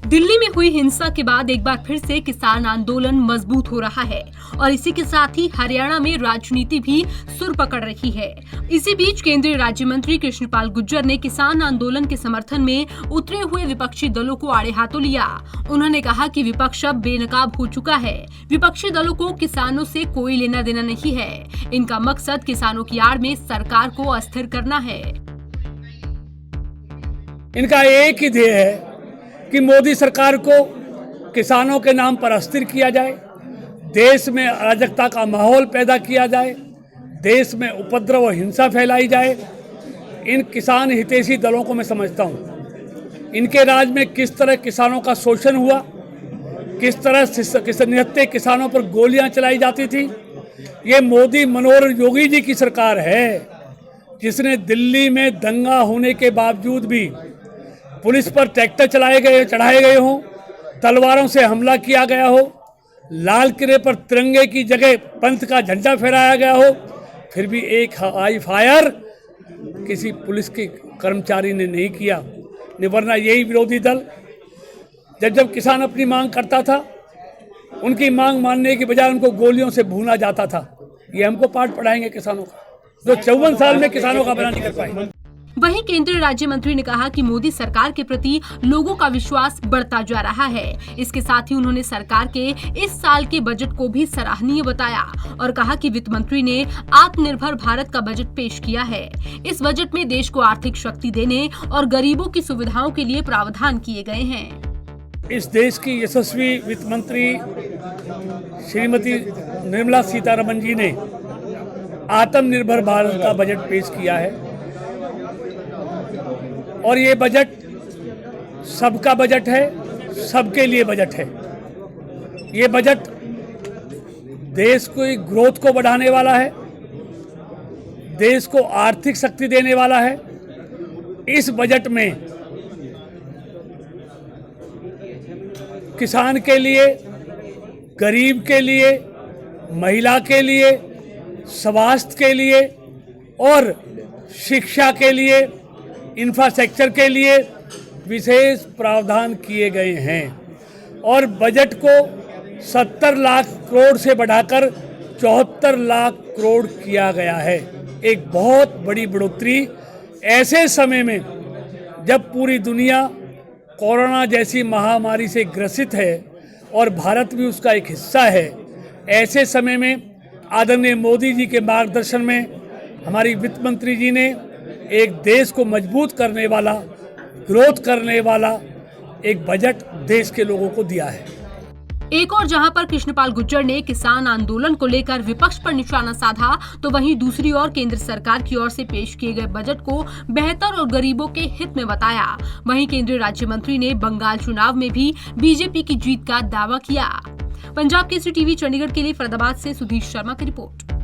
दिल्ली में हुई हिंसा के बाद एक बार फिर से किसान आंदोलन मजबूत हो रहा है और इसी के साथ ही हरियाणा में राजनीति भी सुर पकड़ रही है। इसी बीच केंद्रीय राज्य मंत्री कृष्णपाल गुर्जर ने किसान आंदोलन के समर्थन में उतरे हुए विपक्षी दलों को आड़े हाथों लिया। उन्होंने कहा कि विपक्ष अब बेनकाब हो चुका है। विपक्षी दलों को किसानों से कोई लेना देना नहीं है। इनका मकसद किसानों की आड़ में सरकार को अस्थिर करना है। इनका एक ही ध्येय है कि मोदी सरकार को किसानों के नाम पर अस्थिर किया जाए, देश में अराजकता का माहौल पैदा किया जाए, देश में उपद्रव और हिंसा फैलाई जाए। इन किसान हितैषी दलों को मैं समझता हूँ। इनके राज में किस तरह किसानों का शोषण हुआ, किस तरह निहत्थे किसानों पर गोलियां चलाई जाती थी। ये मोदी मनोहर योगी जी की सरकार है जिसने दिल्ली में दंगा होने के बावजूद भी पुलिस पर ट्रैक्टर चढ़ाए गए हों, तलवारों से हमला किया गया हो, लाल किले पर तिरंगे की जगह पंथ का झंडा फहराया गया हो, फिर भी एक हाई फायर किसी पुलिस के कर्मचारी ने नहीं किया। वरना यही विरोधी दल जब किसान अपनी मांग करता था, उनकी मांग मानने की बजाय उनको गोलियों से भूना जाता था। ये हमको पाठ पढ़ाएंगे किसानों का, जो 54 साल में किसानों का भला नहीं कर पाए। वहीं केंद्रीय राज्य मंत्री ने कहा कि मोदी सरकार के प्रति लोगों का विश्वास बढ़ता जा रहा है। इसके साथ ही उन्होंने सरकार के इस साल के बजट को भी सराहनीय बताया और कहा कि वित्त मंत्री ने आत्मनिर्भर भारत का बजट पेश किया है। इस बजट में देश को आर्थिक शक्ति देने और गरीबों की सुविधाओं के लिए प्रावधान किए गए हैं। इस देश की यशस्वी वित्त मंत्री श्रीमती निर्मला सीतारमण जी ने आत्मनिर्भर भारत का बजट पेश किया है और ये बजट सबका बजट है, सबके लिए बजट है। ये बजट देश की ग्रोथ को बढ़ाने वाला है, देश को आर्थिक शक्ति देने वाला है। इस बजट में किसान के लिए, गरीब के लिए, महिला के लिए, स्वास्थ्य के लिए और शिक्षा के लिए, इंफ्रास्ट्रक्चर के लिए विशेष प्रावधान किए गए हैं और बजट को 70 लाख करोड़ से बढ़ाकर 74 लाख करोड़ किया गया है। एक बहुत बड़ी बढ़ोतरी ऐसे समय में जब पूरी दुनिया कोरोना जैसी महामारी से ग्रसित है और भारत भी उसका एक हिस्सा है। ऐसे समय में आदरणीय मोदी जी के मार्गदर्शन में हमारी वित्त मंत्री जी ने एक देश को मजबूत करने वाला, ग्रोथ करने वाला एक बजट देश के लोगों को दिया है। एक और जहां पर कृष्णपाल गुर्जर ने किसान आंदोलन को लेकर विपक्ष पर निशाना साधा, तो वहीं दूसरी ओर केंद्र सरकार की ओर से पेश किए गए बजट को बेहतर और गरीबों के हित में बताया। वहीं केंद्रीय राज्य मंत्री ने बंगाल चुनाव में भी बीजेपी की जीत का दावा किया। पंजाब केसरी टीवी चंडीगढ़ के लिए फरीदाबाद से सुधीर शर्मा की रिपोर्ट।